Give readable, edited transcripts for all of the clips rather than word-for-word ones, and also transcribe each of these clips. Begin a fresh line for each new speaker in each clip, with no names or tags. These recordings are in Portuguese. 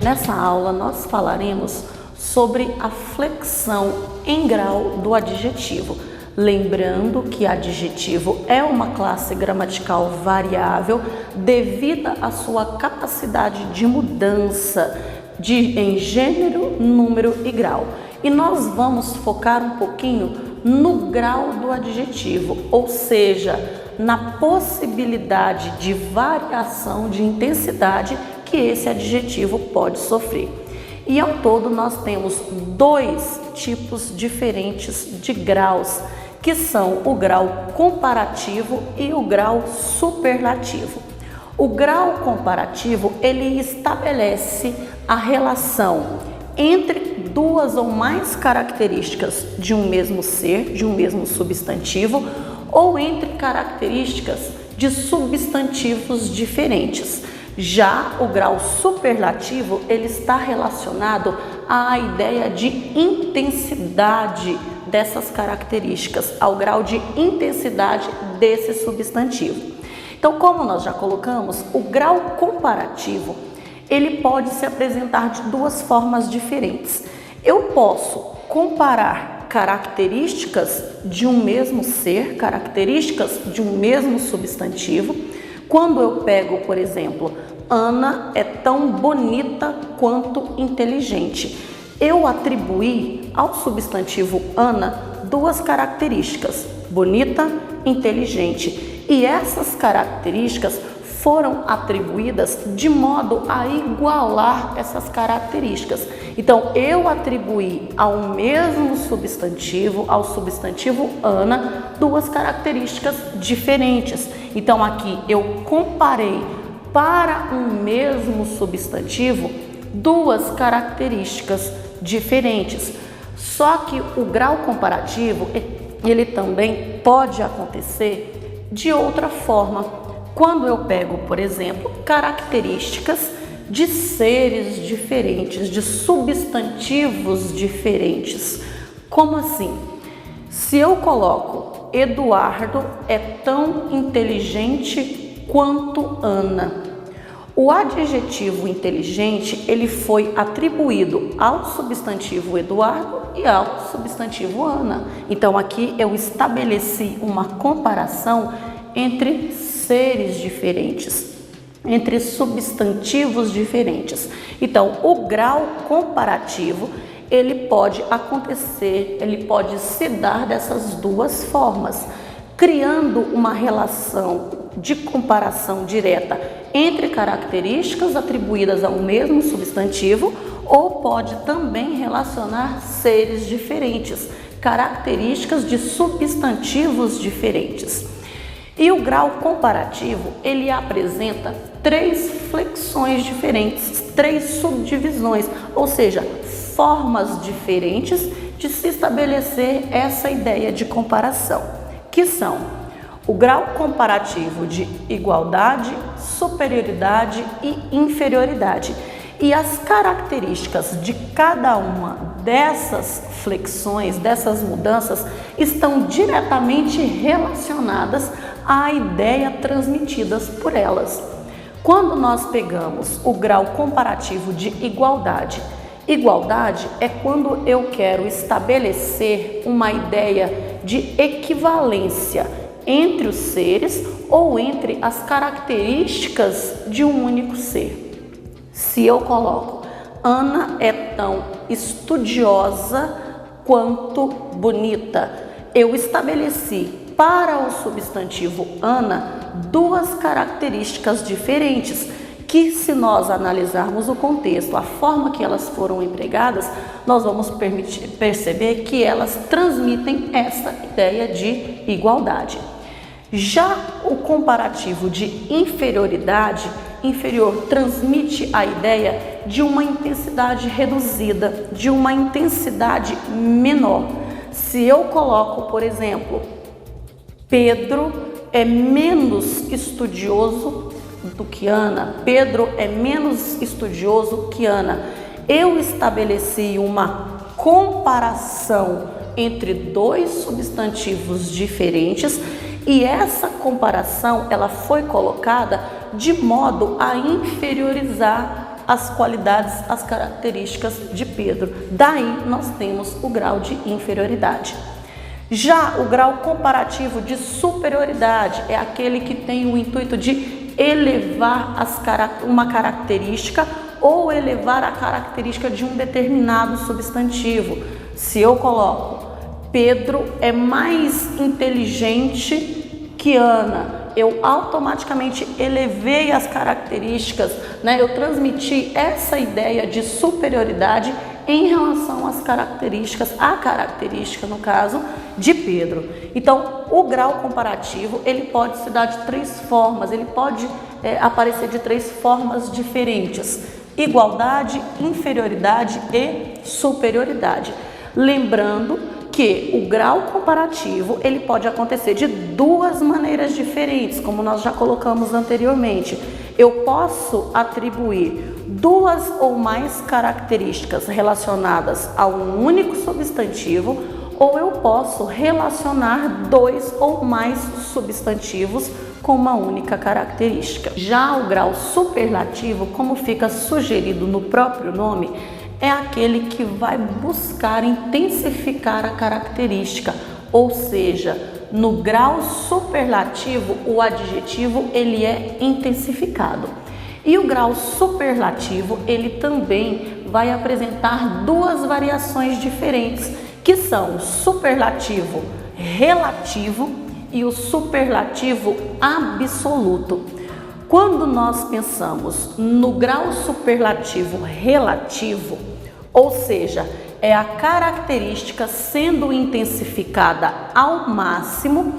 Nessa aula nós falaremos sobre a flexão em grau do adjetivo. Lembrando que adjetivo é uma classe gramatical variável devida à sua capacidade de mudança em gênero, número e grau. E nós vamos focar um pouquinho no grau do adjetivo, ou seja, na possibilidade de variação de intensidade que esse adjetivo pode sofrer. E ao todo nós temos dois tipos diferentes de graus, que são o grau comparativo e o grau superlativo. O grau comparativo, ele estabelece a relação entre duas ou mais características de um mesmo ser, de um mesmo substantivo, ou entre características de substantivos diferentes. Já o grau superlativo, ele está relacionado à ideia de intensidade dessas características, ao grau de intensidade desse substantivo. Então, como nós já colocamos, o grau comparativo, ele pode se apresentar de duas formas diferentes. Eu posso comparar características de um mesmo ser, características de um mesmo substantivo. Quando eu pego, por exemplo, Ana é tão bonita quanto inteligente. Eu atribuí ao substantivo Ana duas características, bonita, inteligente. E essas características foram atribuídas de modo a igualar essas características. Então, eu atribuí ao mesmo substantivo, ao substantivo Ana, duas características diferentes. Então, aqui eu comparei para um mesmo substantivo duas características diferentes. Só que o grau comparativo, ele também pode acontecer de outra forma. Quando eu pego, por exemplo, características de seres diferentes, de substantivos diferentes. Como assim? Se eu coloco Eduardo é tão inteligente quanto Ana. O adjetivo inteligente, ele foi atribuído ao substantivo Eduardo e ao substantivo Ana. Então, aqui eu estabeleci uma comparação entre seres diferentes, entre substantivos diferentes. Então, o grau comparativo, ele pode acontecer, ele pode se dar dessas duas formas, criando uma relação de comparação direta entre características atribuídas ao mesmo substantivo, ou pode também relacionar seres diferentes, características de substantivos diferentes. E o grau comparativo, ele apresenta três flexões diferentes, três subdivisões, ou seja, formas diferentes de se estabelecer essa ideia de comparação, que são o grau comparativo de igualdade, superioridade e inferioridade. E as características de cada uma dessas flexões, dessas mudanças, estão diretamente relacionadas à ideia transmitidas por elas. Quando nós pegamos o grau comparativo de igualdade, igualdade é quando eu quero estabelecer uma ideia de equivalência entre os seres ou entre as características de um único ser. Se eu coloco Ana é tão estudiosa quanto bonita, eu estabeleci para o substantivo Ana duas características diferentes que, se nós analisarmos o contexto, a forma que elas foram empregadas, nós vamos perceber que elas transmitem essa ideia de igualdade. Já o comparativo de inferioridade, inferior transmite a ideia de uma intensidade reduzida, de uma intensidade menor. Se eu coloco, por exemplo, Pedro é menos estudioso do que Ana, Pedro é menos estudioso que Ana, eu estabeleci uma comparação entre dois substantivos diferentes e essa comparação ela foi colocada de modo a inferiorizar as qualidades, as características de Pedro. Daí nós temos o grau de inferioridade. Já o grau comparativo de superioridade é aquele que tem o intuito de elevar uma característica ou elevar a característica de um determinado substantivo. Se eu coloco Pedro é mais inteligente que Ana, eu automaticamente elevei as características, né? Eu transmiti essa ideia de superioridade em relação às características, a característica, no caso, de Pedro. Então, o grau comparativo, ele pode se dar de três formas, ele pode aparecer de três formas diferentes: igualdade, inferioridade e superioridade. Lembrando que o grau comparativo, ele pode acontecer de duas maneiras diferentes, como nós já colocamos anteriormente. Eu posso atribuir duas ou mais características relacionadas a um único substantivo, ou eu posso relacionar dois ou mais substantivos com uma única característica. Já o grau superlativo, como fica sugerido no próprio nome, é aquele que vai buscar intensificar a característica, ou seja, no grau superlativo, o adjetivo ele é intensificado. E o grau superlativo, ele também vai apresentar duas variações diferentes, que são o superlativo relativo e o superlativo absoluto. Quando nós pensamos no grau superlativo relativo, ou seja, é a característica sendo intensificada ao máximo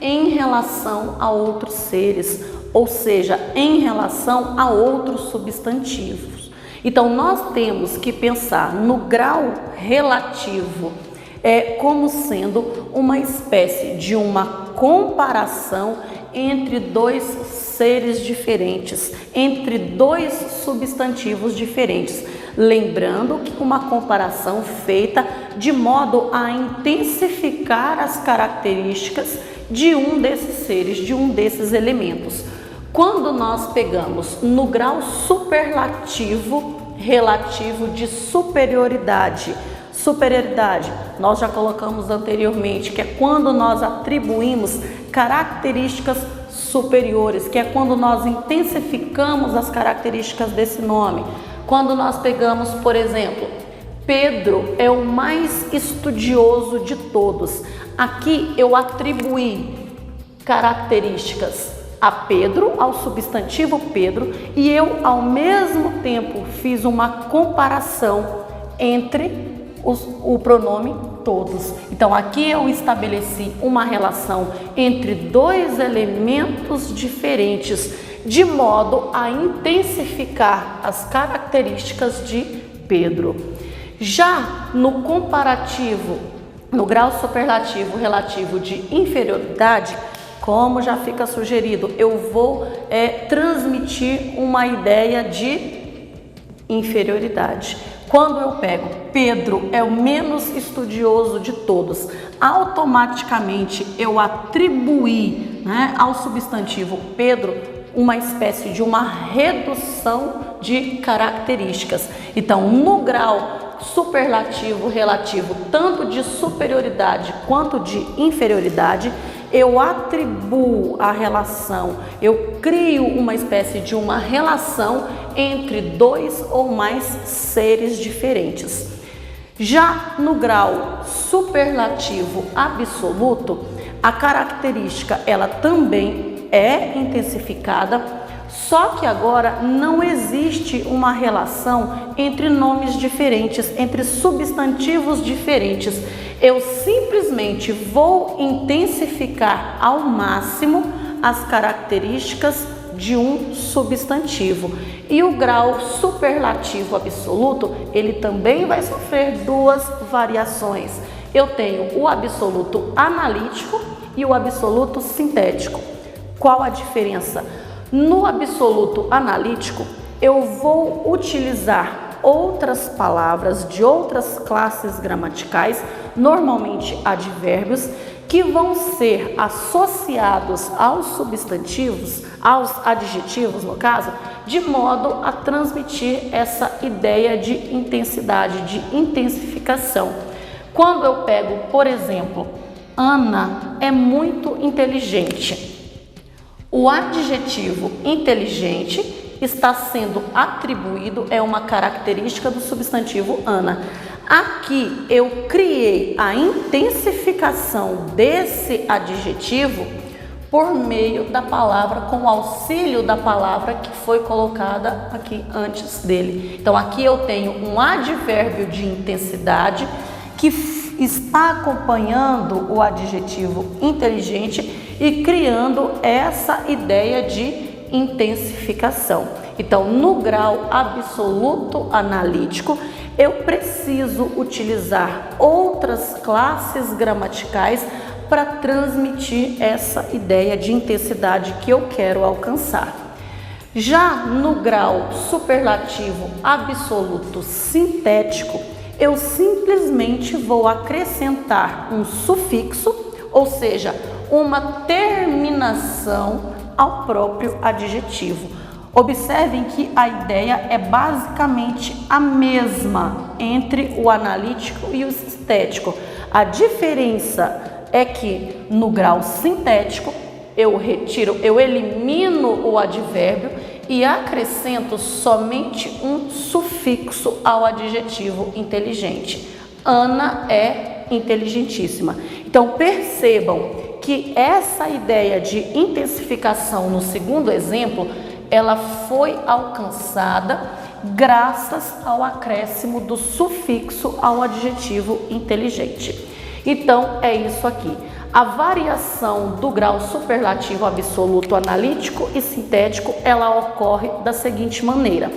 em relação a outros seres, ou seja, em relação a outros substantivos. Então, nós temos que pensar no grau relativo como sendo uma espécie de uma comparação entre dois seres diferentes, entre dois substantivos diferentes. Lembrando que uma comparação feita de modo a intensificar as características de um desses seres, de um desses elementos. Quando nós pegamos no grau superlativo relativo de superioridade, nós já colocamos anteriormente, que é quando nós atribuímos características superiores, que é quando nós intensificamos as características desse nome. Quando nós pegamos, por exemplo, Pedro é o mais estudioso de todos. Aqui eu atribuí características a Pedro, ao substantivo Pedro, e eu ao mesmo tempo fiz uma comparação entre o pronome todos. Então aqui eu estabeleci uma relação entre dois elementos diferentes, de modo a intensificar as características de Pedro. Já no comparativo, no grau superlativo relativo de inferioridade, como já fica sugerido, eu vou transmitir uma ideia de inferioridade. Quando eu pego Pedro é o menos estudioso de todos, automaticamente eu atribuí, ao substantivo Pedro uma espécie de uma redução de características. Então, no grau superlativo relativo, tanto de superioridade quanto de inferioridade, eu atribuo a relação, eu crio uma espécie de uma relação entre dois ou mais seres diferentes. Já no grau superlativo absoluto, a característica ela também é intensificada, só que agora não existe uma relação entre nomes diferentes, entre substantivos diferentes. Eu simplesmente vou intensificar ao máximo as características de um substantivo. E o grau superlativo absoluto, ele também vai sofrer duas variações. Eu tenho o absoluto analítico e o absoluto sintético. Qual a diferença? No absoluto analítico, eu vou utilizar outras palavras de outras classes gramaticais, normalmente advérbios, que vão ser associados aos substantivos, aos adjetivos no caso, de modo a transmitir essa ideia de intensidade, de intensificação. Quando eu pego, por exemplo, Ana é muito inteligente. O adjetivo inteligente está sendo atribuído, é uma característica do substantivo Ana. Aqui eu criei a intensificação desse adjetivo por meio da palavra, com o auxílio da palavra que foi colocada aqui antes dele. Então aqui eu tenho um advérbio de intensidade que está acompanhando o adjetivo inteligente e criando essa ideia de intensificação. Então, no grau absoluto analítico, eu preciso utilizar outras classes gramaticais para transmitir essa ideia de intensidade que eu quero alcançar. Já no grau superlativo absoluto sintético, eu simplesmente vou acrescentar um sufixo, ou seja, uma terminação ao próprio adjetivo. Observem que a ideia é basicamente a mesma entre o analítico e o sintético. A diferença é que no grau sintético eu elimino o advérbio e acrescento somente um sufixo ao adjetivo inteligente. Ana é inteligentíssima. Então percebam que essa ideia de intensificação no segundo exemplo, ela foi alcançada graças ao acréscimo do sufixo ao adjetivo inteligente. Então é isso aqui. A variação do grau superlativo absoluto analítico e sintético, ela ocorre da seguinte maneira.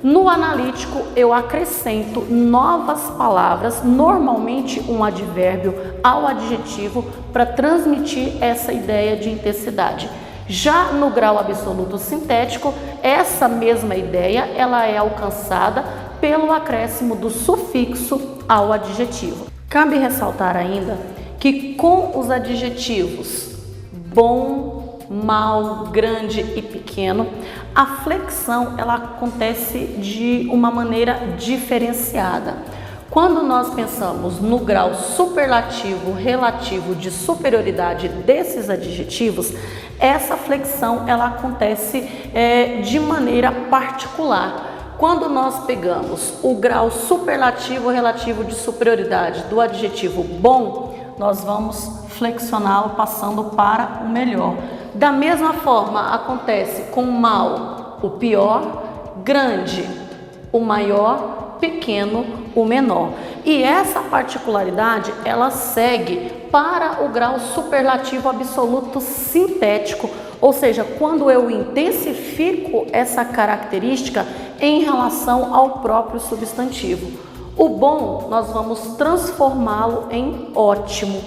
No analítico, eu acrescento novas palavras, normalmente um advérbio ao adjetivo, para transmitir essa ideia de intensidade. Já no grau absoluto sintético, essa mesma ideia ela é alcançada pelo acréscimo do sufixo ao adjetivo. Cabe ressaltar ainda que com os adjetivos bom, mal, grande e pequeno, a flexão ela acontece de uma maneira diferenciada. Quando nós pensamos no grau superlativo relativo de superioridade desses adjetivos, essa flexão ela acontece de maneira particular. Quando nós pegamos o grau superlativo relativo de superioridade do adjetivo bom, nós vamos flexioná-lo passando para o melhor. Da mesma forma acontece com mal, o pior, grande, o maior, pequeno, o menor. E essa particularidade ela segue para o grau superlativo absoluto sintético, ou seja, quando eu intensifico essa característica em relação ao próprio substantivo. O bom nós vamos transformá-lo em ótimo,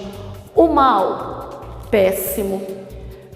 o mal, péssimo,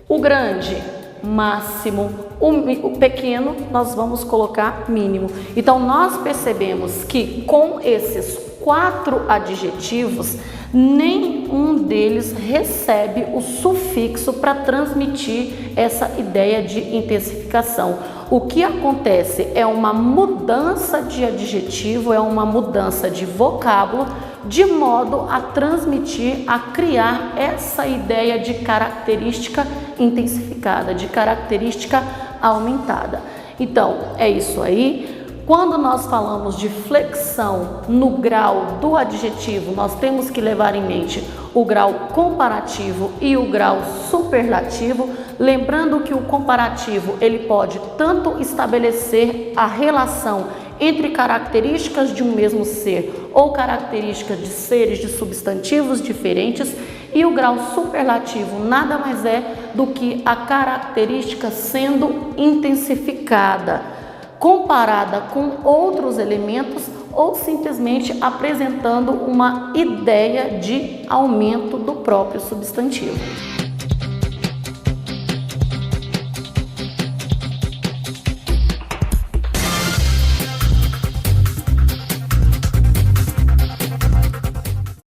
o grande, máximo, o pequeno nós vamos colocar mínimo. Então nós percebemos que com esses 4 adjetivos, nenhum deles recebe o sufixo para transmitir essa ideia de intensificação. O que acontece é uma mudança de adjetivo, é uma mudança de vocábulo, de modo a transmitir, a criar essa ideia de característica intensificada, de característica aumentada. Então, é isso aí. Quando nós falamos de flexão no grau do adjetivo, nós temos que levar em mente o grau comparativo e o grau superlativo, lembrando que o comparativo ele pode tanto estabelecer a relação entre características de um mesmo ser ou características de seres de substantivos diferentes, e o grau superlativo nada mais é do que a característica sendo intensificada, comparada com outros elementos ou simplesmente apresentando uma ideia de aumento do próprio substantivo.